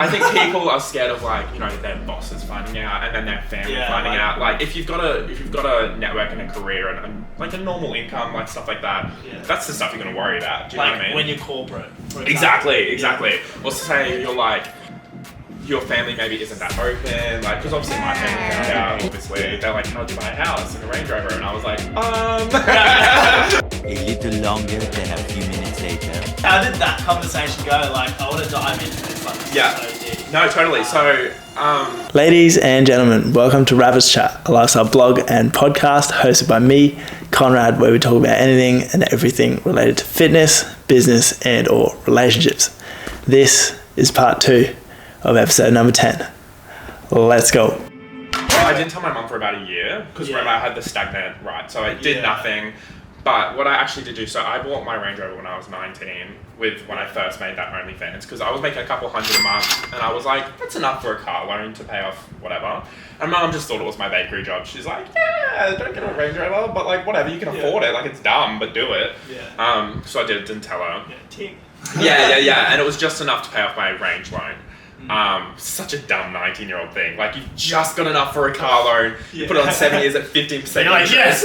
think people are scared of like, you know, their bosses finding out and then their family finding out. Like if you've got a network and a career and like a normal income, like stuff like that, that's the stuff you're gonna worry about. Do you know what I mean? When you're corporate. Exactly. Or say you're like, your family maybe isn't that open, like, because obviously my family found out, obviously, they're like, how'd you buy a house and a Range Rover? And I was like, A little longer than a few minutes later. How did that conversation go? Like, I want to dive into this, like, so deep. No, totally. So, Ladies and gentlemen, welcome to Rappers Chat, a lifestyle blog and podcast hosted by me, Conrad, where we talk about anything and everything related to fitness, business, and or relationships. This is part 2 of episode number 10. Let's go. I didn't tell my mum for about a year because remember I had the stagnant, right? So I did nothing. But what I actually did do, so I bought my Range Rover when I was 19 when I first made that OnlyFans because I was making a couple hundred a month and I was like, that's enough for a car loan to pay off whatever. And mum just thought it was my bakery job. She's like, yeah, don't get a Range Rover, but like whatever, you can afford it. Like it's dumb, but do it. So I didn't tell her. Yeah. And it was just enough to pay off my Range loan. Such a dumb 19-year-old thing. Like you've just got enough for a car loan. You put it on 7 years at 15%. You're like, yes.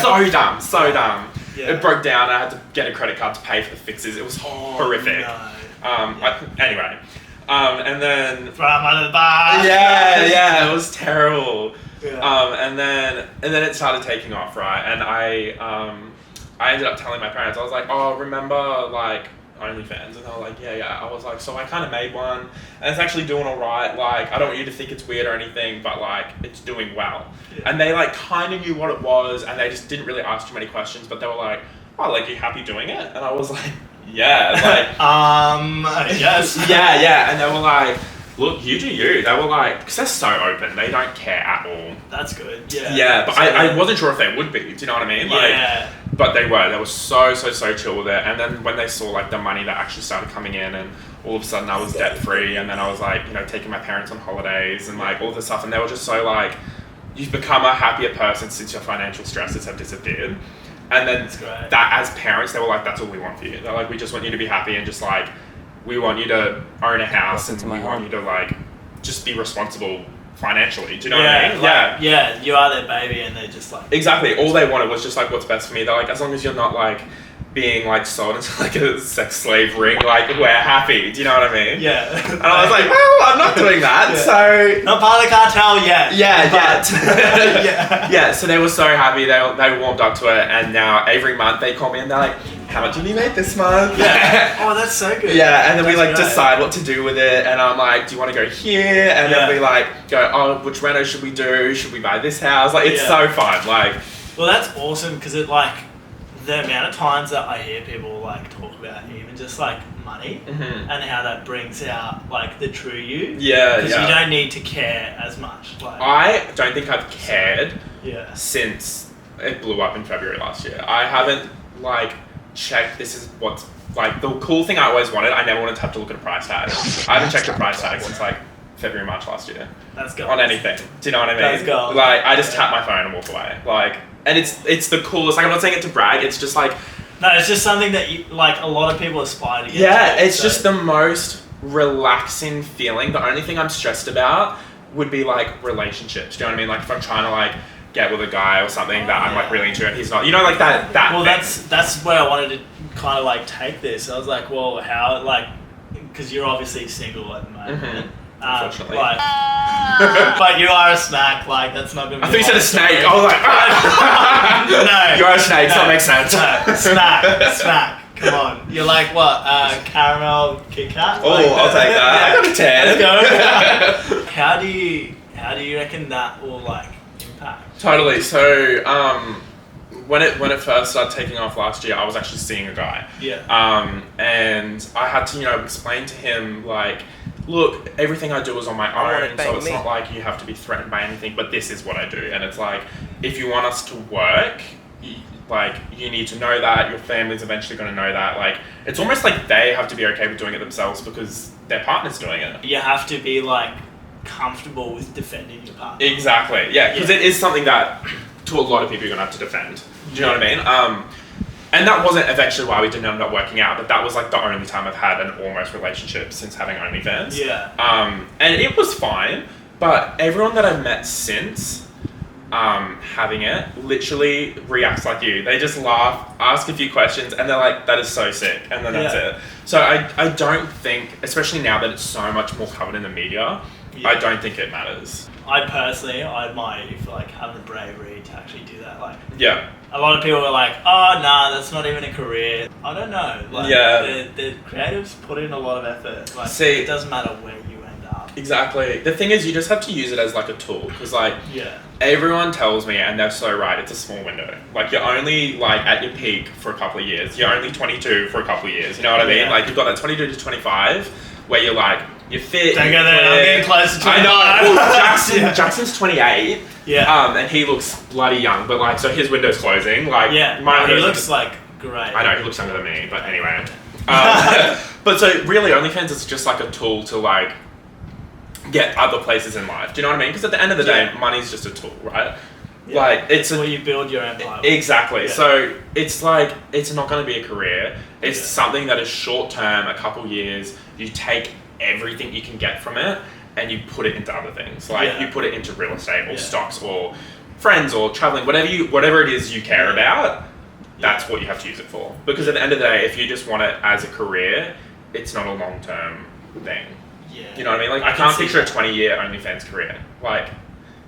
So dumb. It broke down. I had to get a credit card to pay for the fixes. It was horrific. No. Anyway, and then throw him under the bar. It was terrible. And then it started taking off, right? And I ended up telling my parents. I was like, oh, remember like OnlyFans? And they were like, yeah. I was like, so I kind of made one and it's actually doing all right. Like, I don't want you to think it's weird or anything, but like it's doing well. And they like kind of knew what it was and they just didn't really ask too many questions, but they were like, oh, like, are you happy doing it? And I was like, yeah. Like, yes. Yeah. And they were like, look, you do you. They were like, because they're so open, they don't care at all. That's good. Yeah, but I wasn't sure if they would be. Do you know what I mean? Like, but they were so chill with it. And then when they saw like the money that actually started coming in and all of a sudden I was debt free and then I was like, you know, taking my parents on holidays and like all this stuff. And they were just so like, you've become a happier person since your financial stresses have disappeared. And then that as parents, they were like, that's all we want for you. They're like, we just want you to be happy and just like, we want you to own a house and we want you to like, just be responsible financially. Do you know what I mean? Yeah, you are their baby and they're just like... Exactly. All they wanted was just like what's best for me. They're like, as long as you're not like being like sold into like a sex slave ring, like we're happy. Do you know what I mean? Yeah. And I was like, well, I'm not doing that. So... Not part of the cartel yet. Yeah. So they were so happy. They warmed up to it and now every month they call me and they're like, how much have you made this month? Oh, that's so good. Yeah, and then we like decide what to do with it, and I'm like, do you want to go here? And then we like go, oh, which reno should we do? Should we buy this house? Like, it's so fun. Like, well, that's awesome because it like the amount of times that I hear people like talk about even just like money and how that brings out like the true you. Because you don't need to care as much. Like, I don't think I've cared since it blew up in February last year. I haven't like checked. This is what's like the cool thing I always wanted. I never wanted to have to look at a price tag. I haven't checked a price tag since like February, March last year. That's good. On anything. Do you know what I mean? That's gold. Like I just tap my phone and walk away. Like, and it's the coolest. Like I'm not saying it to brag. It's just like no, it's just something that you, like a lot of people aspire to get. Yeah, it's just the most relaxing feeling. The only thing I'm stressed about would be like relationships. Do you know what I mean? Like if I'm trying to like get with a guy or something that I'm like really into and he's not, you know, like that well thing. that's where I wanted to kind of like take this. I was like, well, how, like, because you're obviously single at the moment. Unfortunately. Like, but you are a snack, like that's not gonna be I thought you said a snake. I was like, no, you are a snake, so that makes sense. No, snack. Come on, you're like what? Caramel Kit Kat? Oh, like, I'll take that. I got a 10. Let's go. How do you reckon that will like impact? Totally. So, when it first started taking off last year, I was actually seeing a guy. And I had to, you know, explain to him like, look, everything I do is on my own, so it's not like you have to be threatened by anything, but this is what I do. And it's like, if you want us to work, you need to know that, your family's eventually going to know that. Like, it's almost like they have to be okay with doing it themselves because their partner's doing it. You have to be like comfortable with defending your partner. Exactly, yeah, because it is something that to a lot of people you're going to have to defend. Do you know what I mean? And that wasn't eventually why we didn't end up working out, but that was like the only time I've had an almost relationship since having OnlyFans. Yeah. And it was fine, but everyone that I've met since having it literally reacts like you. They just laugh, ask a few questions, and they're like, that is so sick, and then that's it. So I don't think, especially now that it's so much more covered in the media, I don't think it matters. I admire you for like having the bravery to actually do that. Like, a lot of people are like, oh nah, that's not even a career. I don't know. Like, the creatives put in a lot of effort. Like, it doesn't matter where you end up. Exactly. The thing is, you just have to use it as like a tool, because like everyone tells me, and they're so right, it's a small window. Like, you're only like at your peak for a couple of years. You're only 22 for a couple of years. You know what I mean? Like, you've got that 22 to 25 where you're like, you're fit. Don't go there. I'm getting close to 25. I know. Well, Jackson's 28. Yeah. And he looks bloody young, but like, so his window's closing. Like, he looks like great. I know, he looks younger than me, but anyway. But so really, OnlyFans is just like a tool to like get other places in life. Do you know what I mean? Because at the end of the day, money's just a tool, right? Yeah. Like, it's where you build your empire. Exactly. Yeah. So it's like, it's not going to be a career. It's something that is short term, a couple years. You take everything you can get from it and you put it into other things. Like, you put it into real estate or stocks or friends or traveling, whatever it is you care about. That's what you have to use it for. Because at the end of the day, if you just want it as a career, it's not a long term thing. Yeah. You know what I mean? Like, I can't picture a 20-year OnlyFans career. Like,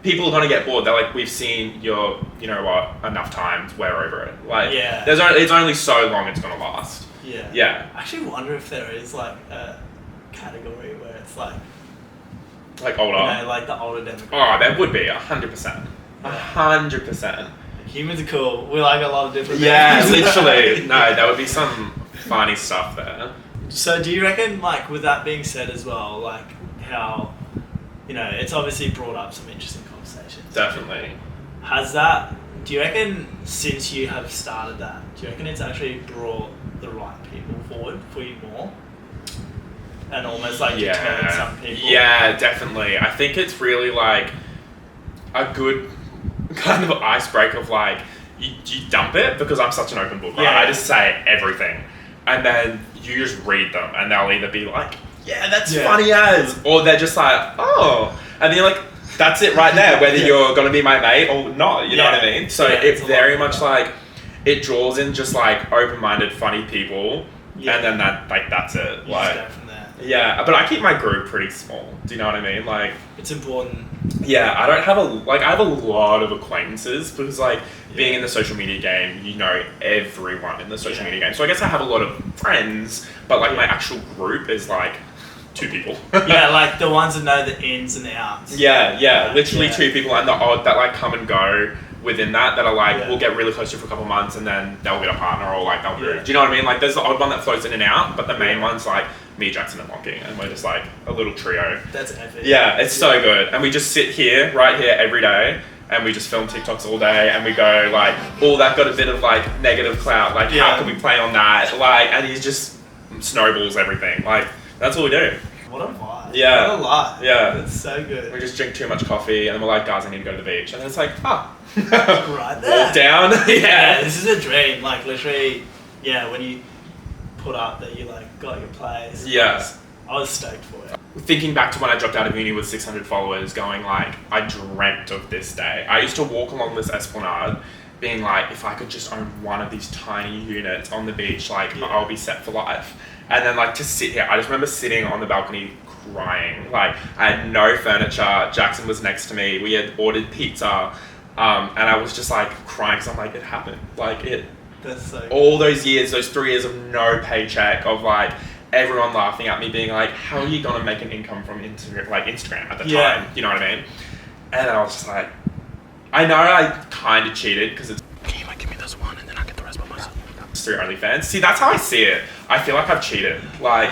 people are going to get bored. They're like, we've seen your, you know what, enough times, we're over it. Like, it's only so long it's going to last. Yeah. Yeah. I actually wonder if there is like a category where it's like older. You know, like the older demographic. Oh, there would be 100%. 100%. Humans are cool. We like a lot of different things. Literally. No, there would be some funny stuff there. So do you reckon, like, with that being said as well, like how, you know, it's obviously brought up some interesting conversations. Definitely. Do you reckon since you have started that, do you reckon it's actually brought the right people forward for you more? And almost like deterred some people? Yeah, definitely. I think it's really like a good kind of icebreaker of like, you dump it, because I'm such an open book, right? I just say everything. And then you just read them, and they'll either be like, that's funny as, or they're just like, oh. And then you're like, that's it right there, whether you're going to be my mate or not, you know what I mean? So it's very much like, it draws in just like open-minded, funny people, and then that's it. Like, yeah, but I keep my group pretty small. Do you know what I mean? Like, it's important. Yeah, I don't have I have a lot of acquaintances, because like being in the social media game, you know everyone in the social media game. So I guess I have a lot of friends, but like my actual group is like 2 people. Like the ones that know the ins and the outs. Literally 2 people, and the odd that like come and go within that are like, we'll get really close to for a couple of months, and then they'll get a partner, or like they'll move. Do you know what I mean? Like, there's the odd one that floats in and out, but the main one's like me, Jackson, and Lockie, and we're just like a little trio. That's epic. Yeah, it's so good. And we just sit right here every day, and we just film TikToks all day, and we go like, oh, that got a bit of like negative clout, like how can we play on that? Like, and he just snowballs everything. Like, that's what we do. What a vibe. Yeah. What a lot. Yeah. That's so good. We just drink too much coffee, and then we're like, guys, I need to go to the beach. And then it's like, right there. Walk down. This is a dream. Like, literally, when you put up that you like got your place. I was stoked for it. Thinking back to when I dropped out of uni with 600 followers, going like, I dreamt of this day. I used to walk along this Esplanade being like, if I could just own one of these tiny units on the beach, like I'll be set for life. And then like to sit here, I just remember sitting on the balcony crying. Like, I had no furniture. Jackson was next to me. We had ordered pizza. And I was just like crying, because I'm like, it happened. Like, that's so cool. All those years, those 3 years of no paycheck, of like everyone laughing at me, being like, how are you gonna make an income from Instagram at the time? You know what I mean? And I was just like, I know I kind of cheated, because it's, can you like give me this one and then I get the rest by myself? It's through OnlyFans. See, that's how I see it. I feel like I've cheated. Like,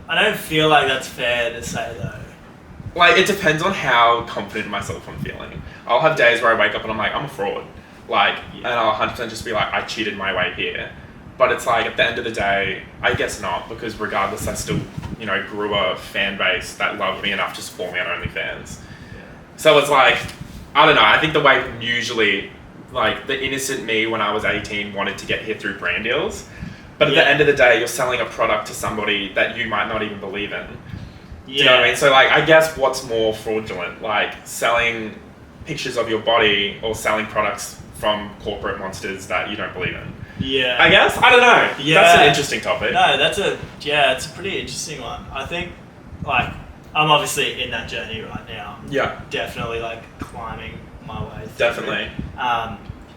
I don't feel like that's fair to say though. Like, it depends on how confident in myself I'm feeling. I'll have days where I wake up and I'm like, I'm a fraud. Like, and I'll 100% just be like, I cheated my way here. But it's like, at the end of the day, I guess not, because regardless, I still, you know, grew a fan base that loved me enough to support me on OnlyFans. So it's like, I don't know, I think the way usually like the innocent me when I was 18 wanted to get here through brand deals. But at the end of the day, you're selling a product to somebody that you might not even believe in. Do you know what I mean? So like, I guess what's more fraudulent, like selling pictures of your body or selling products from corporate monsters that you don't believe in? Yeah. I guess? I don't know. Yeah. That's an interesting topic. No, it's a pretty interesting one. I think, like, I'm obviously in that journey right now. Yeah. Definitely, like, climbing my way through. Definitely.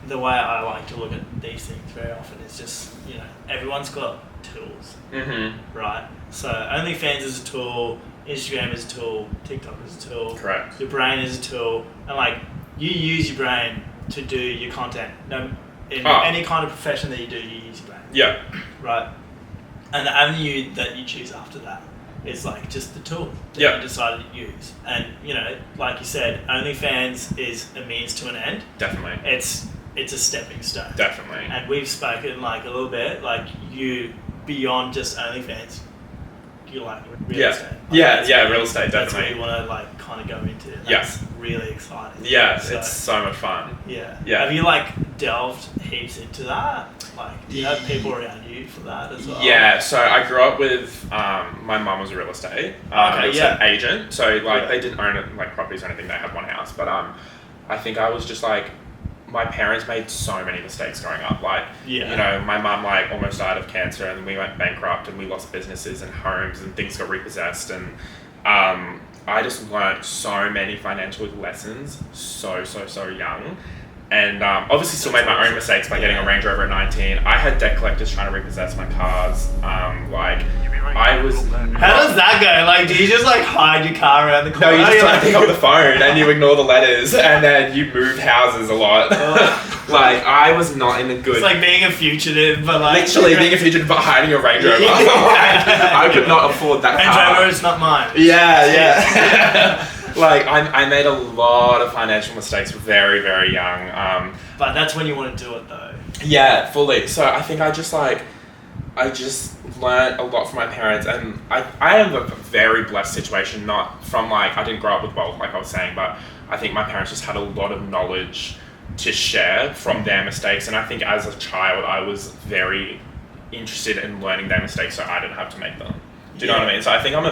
The way I like to look at these things very often is just, you know, everyone's got tools. Mm-hmm. Right? So OnlyFans is a tool, Instagram is a tool, TikTok is a tool. Correct. Your brain is a tool. And, like, you use your brain to do your content. No, in any kind of profession that you do, you use your brain. Yeah. Right? And the avenue that you choose after that is like just the tool that you decided to use. And, you know, like you said, OnlyFans is a means to an end. Definitely. It's a stepping stone. Definitely. And we've spoken like a little bit, like you, beyond just OnlyFans, you like real estate. Like real estate, definitely. That's what you want to like kind of go into. That's really exciting. Yeah, so, it's so much fun. Yeah. Have you like delved heaps into that? Like, do you have people around you for that as well? Yeah, so I grew up with, my mum was a real estate agent. So like they didn't own it, like properties or anything, they had one house. But I think I was just like, my parents made so many mistakes growing up. Like, you know, my mum like almost died of cancer and we went bankrupt and we lost businesses and homes and things got repossessed. And I just learned so many financial lessons so young. And obviously still made my own mistakes by getting a Range Rover at 19. I had debt collectors trying to repossess my cars. Like, I was... How does that go? Like, do you just like hide your car around the corner? No, you just don't pick up the phone and you ignore the letters and then you move houses a lot. Like, I was not in a good... It's like being a fugitive, but like... Literally being a fugitive but hiding a Range Rover. I could not afford that car. Range Rover is not mine. Yeah. Like, I made a lot of financial mistakes very, very young. But that's when you want to do it, though. Yeah, fully. So I think I just learned a lot from my parents. And I have a very blessed situation, not from, like, I didn't grow up with wealth, like I was saying, but I think my parents just had a lot of knowledge to share from their mistakes. And I think as a child, I was very interested in learning their mistakes so I didn't have to make them. Do you know what I mean? So I think I'm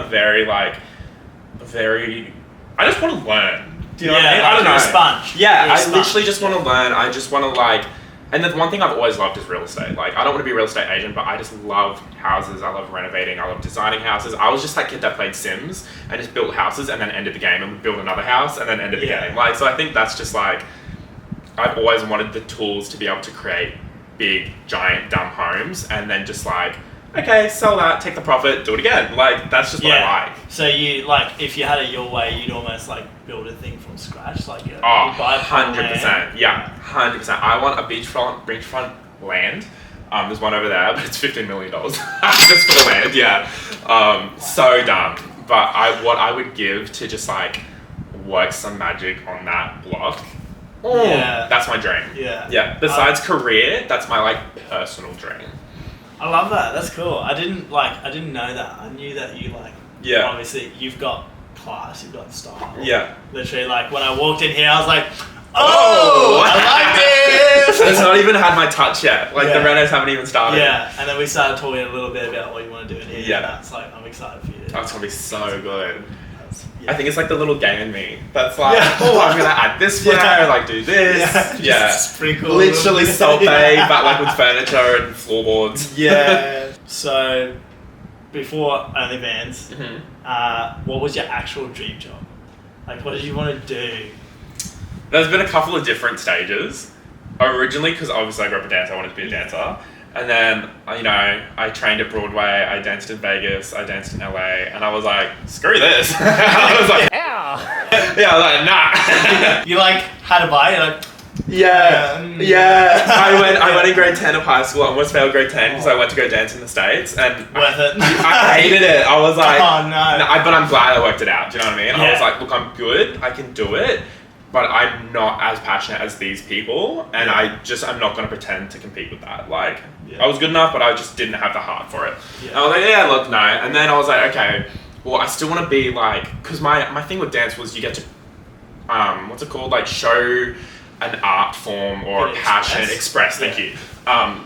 I just want to learn. Do you know what I mean? I don't know. You're a sponge. Yeah, I literally just want to learn. I just want to like... And the one thing I've always loved is real estate. Like, I don't want to be a real estate agent, but I just love houses. I love renovating. I love designing houses. I was just that kid that played Sims and just built houses and then ended the game and would build another house and then ended the game. Like, so I think that's just like... I've always wanted the tools to be able to create big, giant, dumb homes and then just like... Okay, sell that, take the profit, do it again. Like, that's just what I like. So you, like, if you had it your way, you'd almost, like, build a thing from scratch? Like, you'd buy 100%. Yeah, 100%. I want a beachfront land. There's one over there, but it's $15 million. Just for the land, so dumb. But what I would give to just, like, work some magic on that block, that's my dream. Yeah. Besides career, that's my, like, personal dream. I love that. That's cool. I didn't know that. I knew that you like. Yeah. Obviously, you've got class. You've got style. Yeah. Literally, like when I walked in here, I was like, "Oh, I like this." It's not even had my touch yet. Like the renos haven't even started. Yeah. And then we started talking a little bit about what you want to do in here. Yeah. And that's like, I'm excited for you. Oh, it's gonna be so good. I think it's like the little game in me that's like, I'm gonna add this flair, like do this. Yeah. It's pretty cool. Literally Salt Bay, but like with furniture and floorboards. Yeah. So, before OnlyFans, what was your actual dream job? Like, what did you want to do? There's been a couple of different stages. Originally, because obviously I grew up a dancer, I wanted to be a dancer. And then, you know, I trained at Broadway, I danced in Vegas, I danced in LA, and I was like, screw this. I was like, I was like, nah. You like had a bite, you're like, I went in grade 10 of high school. I almost failed grade 10 because I went to go dance in the States, and worth it. I hated it. I was like, oh no. But I'm glad I worked it out. Do you know what I mean? I was like, look, I'm good. I can do it. But I'm not as passionate as these people, and I'm not going to pretend to compete with that. Like, I was good enough, but I just didn't have the heart for it. Yeah. And I was like, look, no. And then I was like, okay, well, I still want to be like, because my thing with dance was you get to, what's it called? Like, show an art form or a passion expressed, thank you,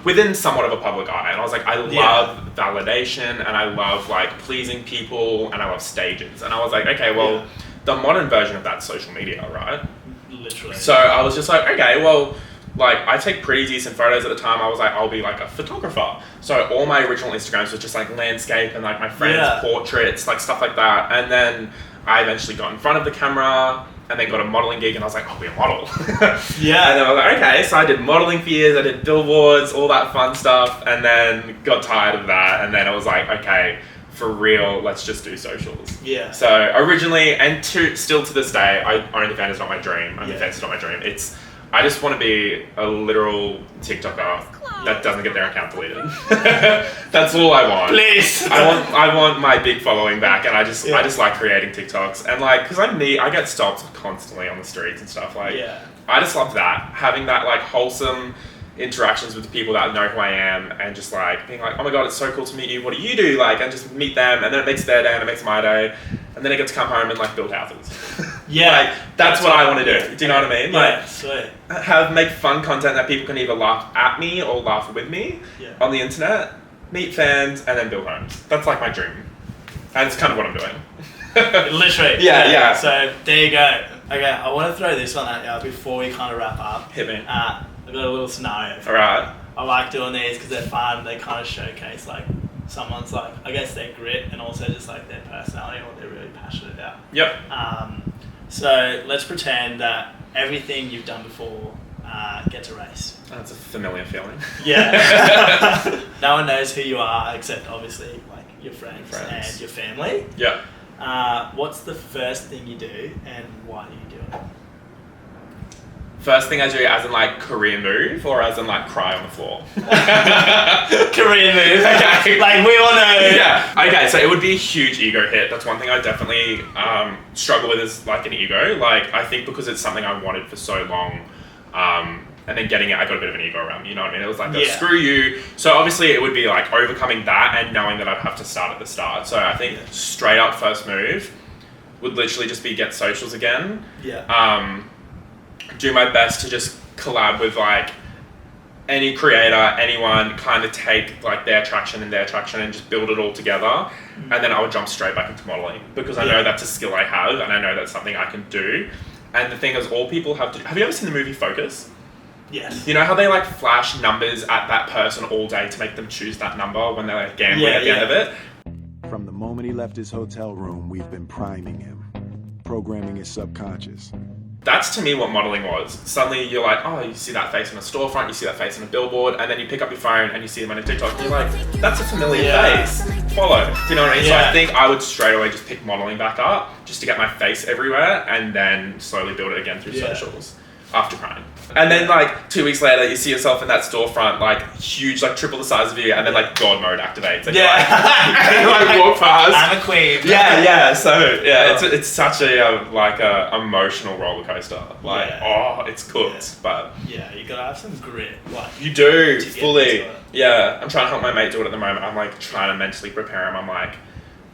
within somewhat of a public eye. And I was like, I love validation, and I love like pleasing people, and I love stages. And I was like, okay, well, the modern version of that's social media, right? Literally. So I was just like, okay, well, like I take pretty decent photos at the time. I was like, I'll be like a photographer. So all my original Instagrams was just like landscape and like my friends' portraits, like stuff like that. And then I eventually got in front of the camera and then got a modeling gig, and I was like, I'll be a model. And then I was like, okay. So I did modeling for years. I did billboards, all that fun stuff, and then got tired of that. And then I was like, okay, for real, let's just do socials. Yeah. So originally, and still to this day, OnlyFans is not my dream. OnlyFans is not my dream. I just want to be a literal TikToker that doesn't get their account deleted. That's all I want. Please. I want my big following back, and I just like creating TikToks, and like, cause I get stopped constantly on the streets and stuff. Like, I just love that, having that like wholesome interactions with the people that know who I am, and just like being like, oh my god, it's so cool to meet you. What do you do? Like, and just meet them, and then it makes their day and it makes my day, and then I get to come home and like build houses. Like, that's what I want to do. Do you know what I mean? Like, sweet. Make fun content that people can either laugh at me or laugh with me on the internet, meet fans, and then build homes. That's like my dream, and it's kind of what I'm doing. Literally. Yeah. So there you go. Okay, I want to throw this one at you before we kind of wrap up. Hit me. I've got a little scenario. All right. I like doing these because they're fun. They kind of showcase like someone's like, I guess, their grit, and also just like their personality and what they're really passionate about. Yep. So let's pretend that everything you've done before gets erased. That's a familiar feeling. Yeah. No one knows who you are except obviously like your friends. And your family. Yeah. What's the first thing you do, and why do you do it? First thing I do, as in like career move, or as in like cry on the floor? Career move. Okay. Like, we all know. Yeah. Okay, so it would be a huge ego hit. That's one thing I definitely struggle with, is like an ego. Like, I think because it's something I wanted for so long, and then getting it, I got a bit of an ego around me, you know what I mean? It was like, screw you. So obviously it would be like overcoming that and knowing that I'd have to start at the start. So I think straight up first move would literally just be get socials again. Yeah. Do my best to just collab with like any creator, anyone, kind of take like their traction and just build it all together. And then I would jump straight back into modeling, because I know that's a skill I have, and I know that's something I can do. And the thing is, all people have you ever seen the movie Focus? Yes. You know how they like flash numbers at that person all day to make them choose that number when they're like gambling at the end of it? From the moment he left his hotel room, we've been priming him, programming his subconscious. That's to me what modeling was. Suddenly you're like, oh, you see that face on a storefront, you see that face on a billboard, and then you pick up your phone and you see them on a TikTok, and you're like, that's a familiar face. Follow. Do you know what I mean? So I think I would straight away just pick modeling back up, just to get my face everywhere, and then slowly build it again through socials after crying. And then like 2 weeks later, you see yourself in that storefront, like huge, like triple the size of you, and then like God mode activates. And you like walk past. I'm a queen. Yeah. So it's such a like a emotional roller coaster. Like it's cooked, but you gotta have some grit. Like you do fully. Yeah, I'm trying to help my mate do it at the moment. I'm like trying to mentally prepare him. I'm like,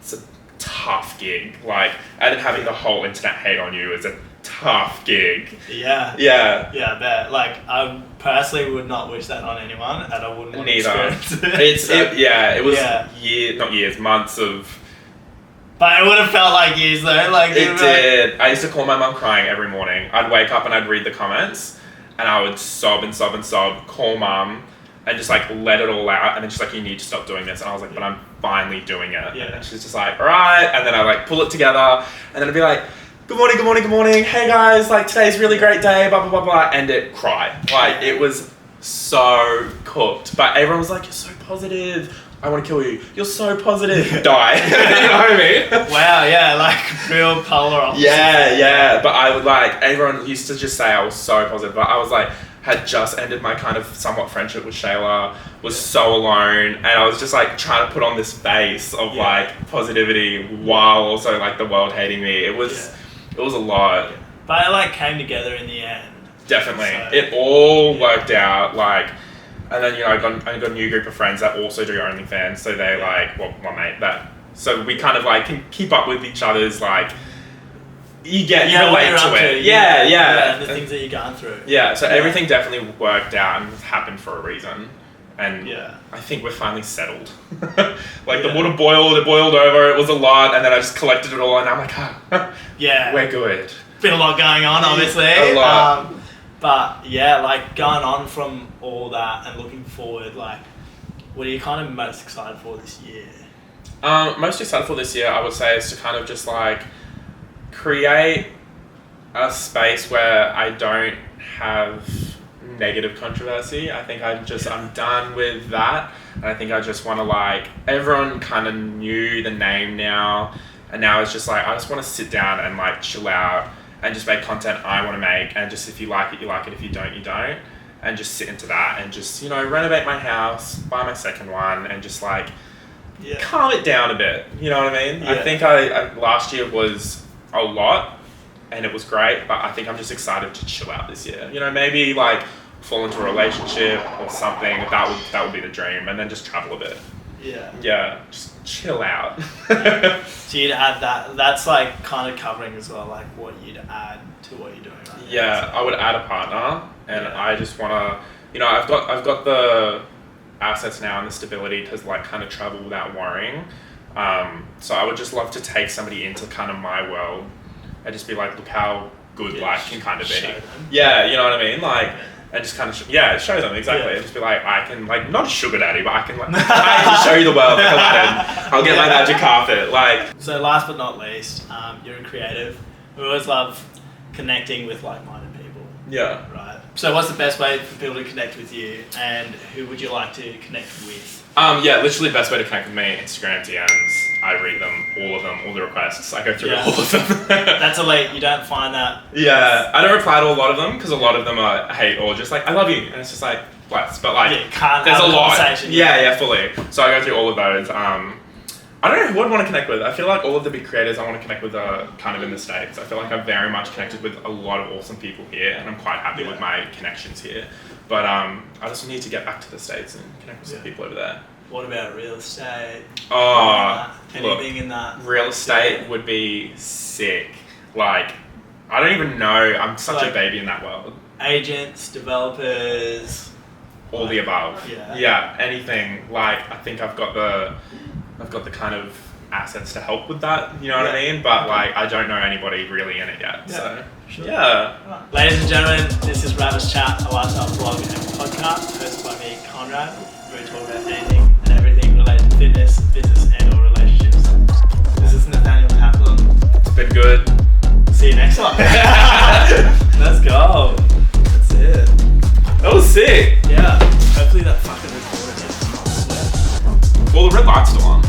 it's a tough gig. Like, and then having the whole internet hate on you is a tough gig. Yeah, I bet. Like, I personally would not wish that on anyone, and I wouldn't want to experience it. It was months of. But it would have felt like years though. Like it did. I used to call my mum crying every morning. I'd wake up and I'd read the comments, and I would sob and sob and sob. Call mum and just like let it all out, and then she's like, "You need to stop doing this." And I was like, "But I'm finally doing it." Yeah. And she's just like, "All right." And then I like pull it together, and then I'd be like, good morning. Hey guys, like today's a really great day, blah, blah, blah, blah. And it cried. Like, it was so cooked. But everyone was like, you're so positive. I want to kill you. You're so positive. Die. You know what I mean? Wow, yeah, like real polar opposite. Yeah. But I would like, everyone used to just say I was so positive. But I was like, had just ended my kind of somewhat friendship with Shayla, was so alone, and I was just like trying to put on this face of like positivity while also like the world hating me. It was a lot. But it like came together in the end. Definitely. So, it all worked out, like, and then, you know, I got a new group of friends that also do OnlyFans, so they like, well, my mate, so we kind of like can keep up with each other's like you relate to it. Yeah. And the things that you're going through. Yeah, so everything definitely worked out and happened for a reason. And I think we're finally settled. The water boiled, it boiled over, it was a lot, and then I just collected it all, and I'm like, we're good. Been a lot going on, obviously. A lot. But yeah, like going on from all that and looking forward, like, what are you kind of most excited for this year? Most excited for this year, I would say, is to kind of just like create a space where I don't have negative controversy. I think I'm done with that, and I think I just want to like, everyone kind of knew the name now, and now it's just like I just want to sit down and like chill out and just make content I want to make, and just if you like it, you like it, if you don't, you don't, and just sit into that and just, you know, renovate my house, buy my second one, and just like calm it down a bit, you know what I mean? I think I last year was a lot and it was great, but I think I'm just excited to chill out this year, you know, maybe like fall into a relationship or something. That would be the dream, and then just travel a bit. Just chill out. So you'd add that. That's like kind of covering as well, like what you'd add to what you're doing right now. I would add a partner, and I just want to, you know, I've got the assets now and the stability to like kind of travel without worrying. So I would just love to take somebody into kind of my world and just be like, look how good life can kind of be. Yeah, you know what I mean? Like, and just kind of, show them, exactly. And just be like, I can, like, not a sugar daddy, but I can, like, I can show you the world, like Aladdin. I'll get my magic carpet, like. So last but not least, you're a creative. We always love connecting with like-minded people. Yeah. Right. So what's the best way for people to connect with you, and who would you like to connect with? Literally the best way to connect with me, Instagram DMs. I read them, all the requests. I go through all of them. That's elite. You don't find that. Yeah, I don't reply to a lot of them because a lot of them are hate or just like, I love you. And it's just like, bless. But like, there's a lot. Yeah, fully. So I go through all of those. I don't know who I'd want to connect with. I feel like all of the big creators I want to connect with are kind of in the States. I feel like I'm very much connected with a lot of awesome people here, and I'm quite happy with my connections here. But I just need to get back to the States and connect with some people over there. What about real estate? Anything in that? Real estate would be sick. Like, I don't even know. I'm such a baby in that world. Agents, developers, all the above. Yeah, anything. Like, I think I've got the kind of assets to help with that. You know what I mean? But like, I don't know anybody really in it yet. So Ladies and gentlemen, this is Rabbit's Chat, a lifestyle blog and podcast hosted by me, Conrad. Where we talk about anything and everything related to fitness, business, and/or relationships. This is Nathaniel Taplin. It's been good. See you next time. Let's go. That's it. That was sick. Yeah. Hopefully that fucking recorded it. Well, the red light's still on.